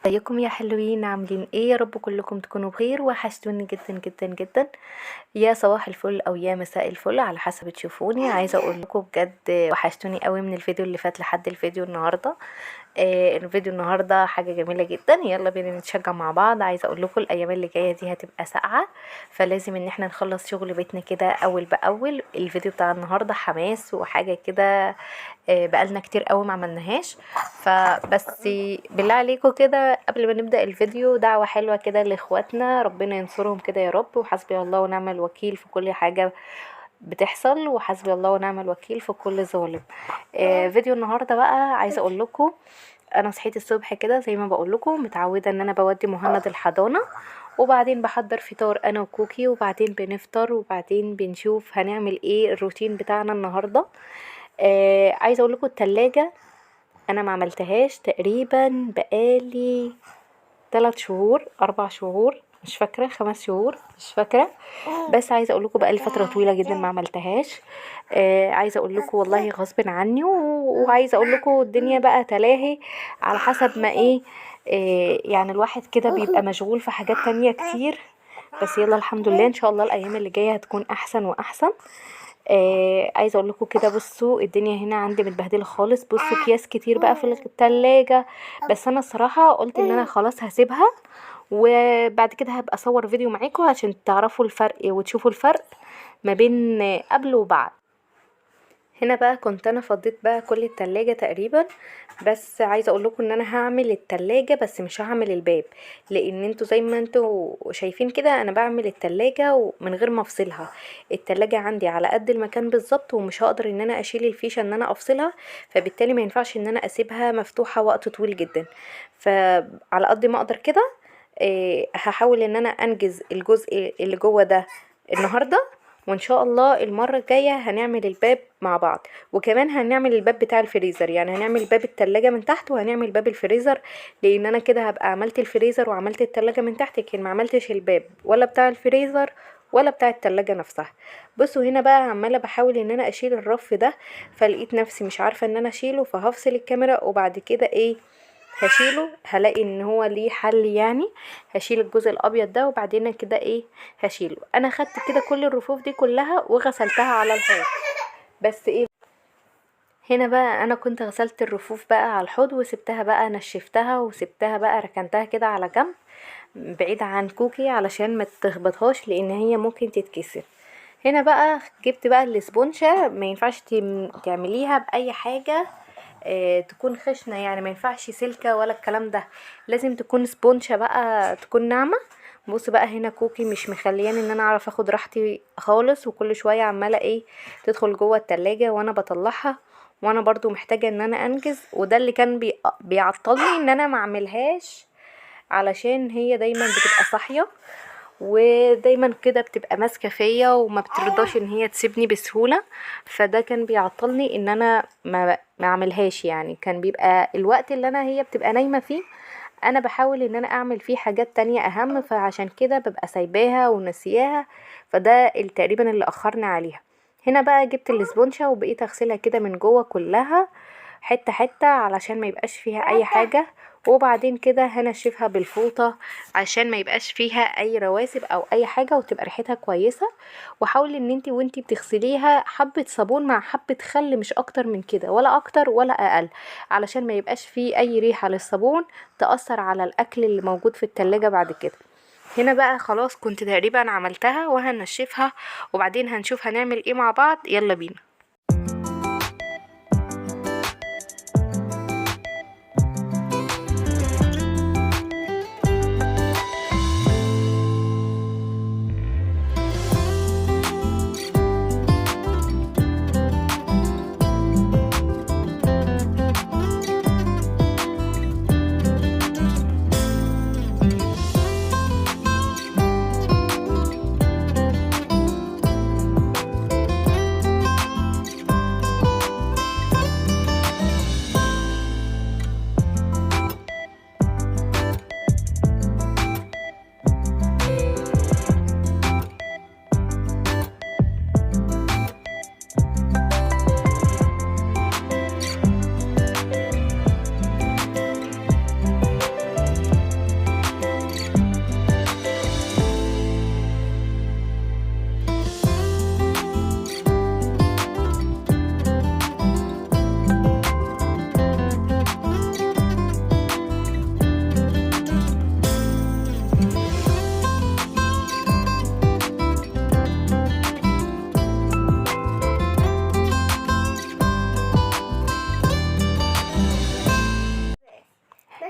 ازيكم يا حلوين؟ عاملين ايه؟ يا رب كلكم تكونوا بخير. وحشتوني جدا جدا جدا. يا صباح الفل او يا مساء الفل على حسب تشوفوني. عايزه اقول لكم بجد وحشتوني قوي من الفيديو اللي فات لحد الفيديو النهارده. الفيديو النهارده حاجه جميله جدا. يلا بينا نتشجع مع بعض. عايزه اقول لكم الايام اللي جايه دي هتبقى ساقعه، فلازم ان احنا نخلص شغل بيتنا كده اول باول. الفيديو بتاع النهارده حماس وحاجه كده. بقالنا كتير قوي ما عملناهاش. فبس بالله عليكم كده قبل ما نبدأ الفيديو دعوة حلوة كده لاخواتنا، ربنا ينصرهم كده يا رب. وحسبي الله ونعم الوكيل في كل حاجة بتحصل، وحسبي الله ونعم الوكيل في كل ظالم. فيديو النهارده بقى عايزه اقول لكم، انا صحيت الصبح كده زي ما بقول لكم، متعوده ان انا بودي مهند الحضانه، وبعدين بحضر فطار انا وكوكي، وبعدين بنفطر، وبعدين بنشوف هنعمل ايه الروتين بتاعنا النهارده. عايزه اقول لكم التلاجة انا ما عملتهاش تقريبا بقالي 3 شهور 4 شهور، مش فاكره 5 شهور مش فاكره. بس عايزه اقول لكم بقالي فتره طويله جدا ما عملتهاش. عايزه اقول لكم والله غصب عني، وعايزه اقول لكم الدنيا بقى تلاهي على حسب ما ايه. يعني الواحد كده بيبقى مشغول في حاجات تانية كتير. بس يلا الحمد لله، ان شاء الله الايام اللي جايه هتكون احسن واحسن. عايزه اقول لكم كده، بصوا الدنيا هنا عندي متبهدله خالص. بصوا اكياس كتير بقى في التلاجة. بس انا الصراحه قلت ان انا خلاص هسيبها، وبعد كده هبقى اصور فيديو معاكم عشان تعرفوا الفرق وتشوفوا الفرق ما بين قبل وبعد. هنا بقى كنت انا فضيت بقى كل التلاجة تقريبا. بس عايزه اقول لكم ان انا هعمل التلاجة بس مش هعمل الباب، لان انتوا زي ما انتوا شايفين كده انا بعمل التلاجة من غير ما افصلها. التلاجة عندي على قد المكان بالظبط، ومش هقدر ان انا اشيل الفيشه ان انا افصلها، فبالتالي ما ينفعش ان انا اسيبها مفتوحه وقت طويل جدا. فعلى قد ما اقدر كده هحاول ان انا انجز الجزء اللي جوه ده النهارده، وان شاء الله المرة الجاية هنعمل الباب مع بعض. وكمان هنعمل الباب بتاع الفريزر، يعني هنعمل باب التلاجة من تحت وهنعمل باب الفريزر، لان انا كده هبقى عملت الفريزر وعملت التلاجة من تحت، لكن ما عملتش الباب ولا بتاع الفريزر ولا بتاع التلاجة نفسها. بصوا هنا بقى عمالة بحاول ان انا اشيل الرف ده، فلقيت نفسي مش عارفة ان انا اشيله، فهفصل الكاميرا وبعد كده ايه هشيله. هلاقي ان هو ليه حل يعني. هشيل الجزء الابيض ده وبعدين كده ايه هشيله. انا خدت كده كل الرفوف دي كلها وغسلتها على الحوض. بس ايه، هنا بقى انا كنت غسلت الرفوف بقى على الحوض وسبتها بقى نشفتها وسبتها بقى ركنتها كده على جنب بعيد عن كوكي علشان ما تخبطهاش لان هي ممكن تتكسر. هنا بقى جبت بقى الاسبونشة. ما ينفعش تعمليها باي حاجة تكون خشنة، يعني ما ينفعش سلكة ولا الكلام ده، لازم تكون سبونشة بقى تكون ناعمة. بص بقى هنا كوكي مش مخلياني ان انا اعرف اخد راحتي خالص، وكل شوية عمالة ايه تدخل جوه التلاجة وانا بطلعها، وانا برضو محتاجة ان انا انجز. وده اللي كان بيعطلني ان انا ما اعملهاش، علشان هي دايما بتبقى صاحية ودايما كده بتبقى ماسكه فيا وما بترضاش ان هي تسيبني بسهوله. فده كان بيعطلني ان انا ما اعملهاش. يعني كان بيبقى الوقت اللي هي بتبقى نايمه فيه انا بحاول ان انا اعمل فيه حاجات تانية اهم، فعشان كده ببقى سايباها ونسياها. فده تقريبا اللي اخرنا عليها. هنا بقى جبت الاسبونشة وبقيت اغسلها كده من جوه كلها حتة حتة علشان ما يبقاش فيها اي حاجة، وبعدين كده هنشفها بالفوطة عشان ما يبقاش فيها اي رواسب او اي حاجة وتبقى ريحتها كويسة. وحاولي ان وانتي بتغسليها حبة صابون مع حبة خل، مش اكتر من كده ولا اكتر ولا اقل، علشان ما يبقاش فيه اي ريحة للصابون تأثر على الاكل اللي موجود في التلاجة بعد كده. هنا بقى خلاص كنت تقريبا عملتها وهنشفها، وبعدين هنشوف هنعمل ايه مع بعض. يلا بينا.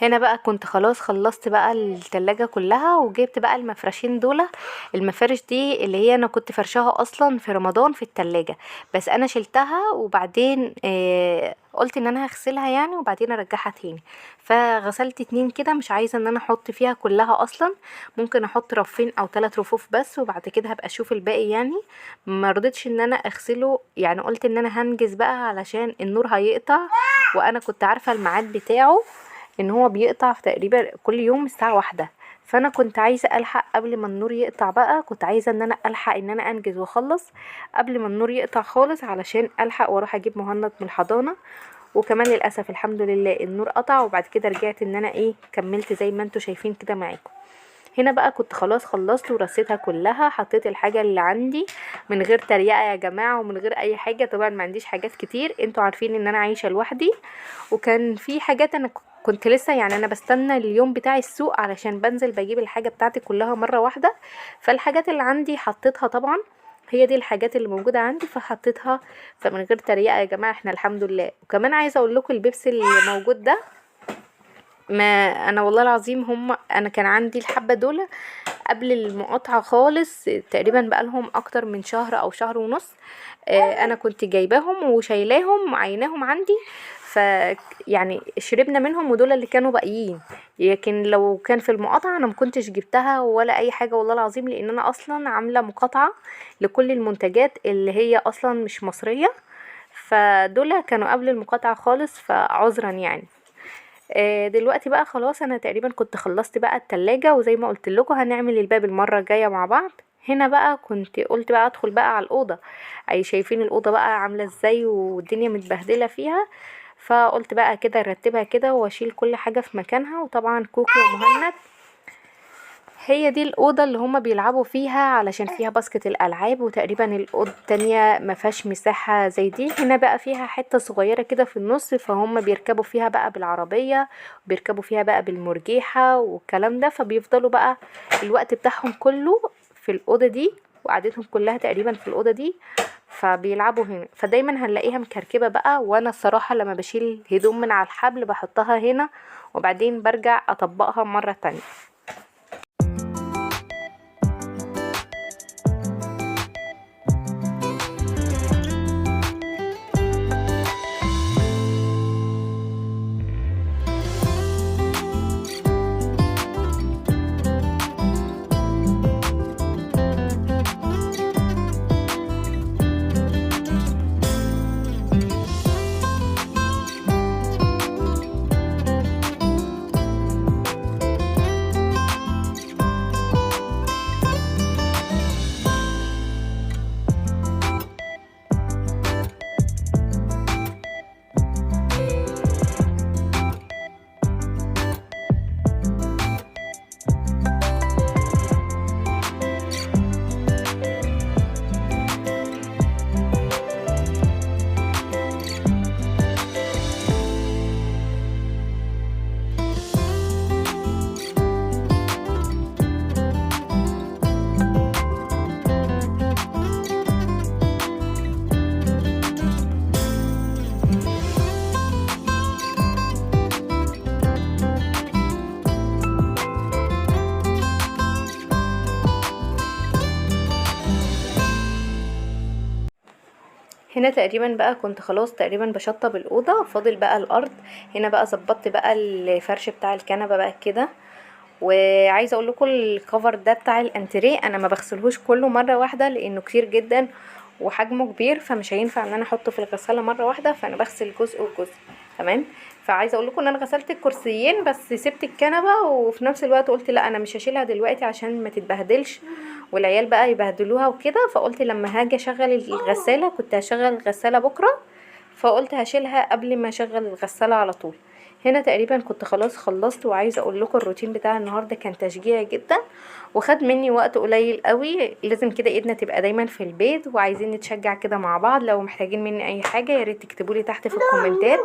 هنا بقى كنت خلاص خلصت بقى التلاجة كلها، وجبت بقى المفرشين دول. المفارش دي اللي هي انا كنت فرشاها اصلا في رمضان في التلاجة، بس انا شلتها وبعدين قلت ان انا هغسلها يعني وبعدين ارجعها تاني. فغسلت اتنين كده، مش عايزة ان انا احط فيها كلها اصلا، ممكن احط رفين او 3 رفوف بس، وبعد كده هبقى اشوف الباقي يعني. ما رضيتش ان انا اغسله يعني، قلت ان انا هنجز بقى علشان النور هيقطع، وانا كنت عارفة الميعاد بتاعه ان هو بيقطع في تقريبا كل يوم الساعة 1. فانا كنت عايزة الحق قبل ما النور يقطع بقى، كنت عايزة ان انا الحق ان انا انجز واخلص قبل ما النور يقطع خالص، علشان الحق واروح اجيب مهند من الحضانة. وكمان للاسف الحمد لله النور قطع، وبعد كده رجعت ان انا كملت زي ما انتوا شايفين كده معاكم. هنا بقى كنت خلاص خلصت ورصيتها كلها، حطيت الحاجة اللي عندي من غير تريقة يا جماعة ومن غير اي حاجة. طبعا ما عنديش حاجات كتير، انتوا عارفين ان انا عايشة لوحدي، وكان في حاجات انا كنت لسه يعني انا بستنى اليوم بتاع السوق علشان بنزل بجيب الحاجة بتاعتي كلها مرة واحدة. فالحاجات اللي عندي حطيتها طبعا، هي دي الحاجات اللي موجودة عندي فحطيتها. فمن غير تريقة يا جماعة احنا الحمد لله. وكمان عايزة اقول لكم البيبسي اللي موجود ده، ما انا والله العظيم انا كان عندي الحبة دول قبل المقاطعة خالص تقريبا، بقالهم اكتر من شهر او شهر ونص. انا كنت جايباهم وشايلاهم عيناهم عندي، ف يعني شربنا منهم ودول اللي كانوا باقيين. لكن لو كان في المقاطعة انا مكنتش جبتها ولا اي حاجة والله العظيم، لان انا اصلا عاملة مقاطعة لكل المنتجات اللي هي اصلا مش مصرية، فدول كانوا قبل المقاطعة خالص فعذرا يعني. دلوقتي بقى خلاص انا تقريبا كنت خلصت بقى التلاجة، وزي ما قلت لكم هنعمل الباب المرة الجاية مع بعض. هنا بقى كنت قلت بقى ادخل بقى على الأوضة، اي شايفين الأوضة بقى عاملة ازاي والدنيا متبهدلة فيها. فقلت بقى كده ارتبها كده واشيل كل حاجة في مكانها. وطبعا كوكي ومهند، هي دي الأوضة اللي هما بيلعبوا فيها علشان فيها باسكت الألعاب، وتقريبا الأوضة التانية مفيهاش مساحة زي دي. هنا بقى فيها حتة صغيرة كده في النص، فهم بيركبوا فيها بقى بالعربية، بيركبوا فيها بقى بالمرجيحة والكلام ده، فبيفضلوا بقى الوقت بتاعهم كله في الأوضة دي، وقعدتهم كلها تقريبا في الأوضة دي، فبيلعبوا هنا. فدايما هنلاقيها مكركبة بقى، وانا الصراحة لما بشيل هدوم من على الحبل بحطها هنا وبعدين برجع اطبقها مرة تانية. هنا تقريبا بقى كنت خلاص تقريبا بشطب الأوضة، فاضل بقى الأرض. هنا بقى ظبطت بقى الفرش بتاع الكنبة بقى كده. وعايزه اقول لكم الكفر ده بتاع الانتريه انا ما بغسلهوش كله مره واحده لانه كتير جدا وحجمه كبير، فمش هينفع ان انا احطه في الغساله مره واحده، فانا بغسل جزء وجزء. تمام. فعايزه اقول لكم ان انا غسلت الكرسيين بس سبت الكنبه، وفي نفس الوقت قلت لا انا مش هشيلها دلوقتي عشان ما تتبهدلش والعيال بقى يبهدلوها وكده. فقلت لما هاجي اشغل الغساله، كنت هشغل الغساله بكره، فقلت هشيلها قبل ما اشغل الغساله على طول. هنا تقريبا كنت خلاص خلصت. وعايزه اقول لكم الروتين بتاع النهارده كان تشجيعي جدا وخد مني وقت قليل قوي. لازم كده ايدنا تبقى دايما في البيت، وعايزين نتشجع كده مع بعض. لو محتاجين مني اي حاجه يا ريت تكتبوا لي تحت في الكومنتات،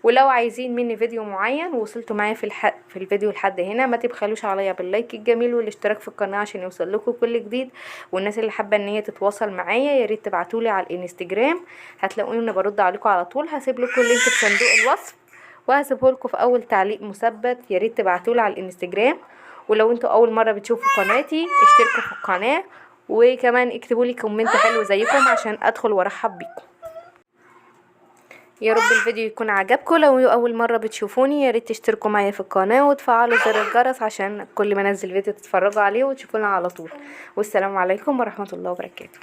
ولو عايزين مني فيديو معين ووصلتوا معايا في الفيديو لحد هنا، ما تبخلوش عليا باللايك الجميل والاشتراك في القناه عشان يوصل لكم كل جديد. والناس اللي حابه ان هي تتواصل معايا يا ريت تبعتولي على الانستجرام، هتلاقوني انا برد عليكم على طول. هسيب لكم اللينك في صندوق الوصف، وهسيبه لكم في اول تعليق مثبت، يا ريت تبعتولي على الانستجرام. ولو انتوا اول مره بتشوفوا قناتي اشتركوا في القناه، وكمان اكتبوا لي كومنت حلو زيكم عشان ادخل وارحب بيكم. يا رب الفيديو يكون عجبكم. لو اول مره بتشوفوني يا ريت تشتركوا معايا في القناه وتفعلوا زر الجرس عشان كل ما انزل فيديو تتفرجوا عليه وتشوفونا على طول. والسلام عليكم ورحمه الله وبركاته.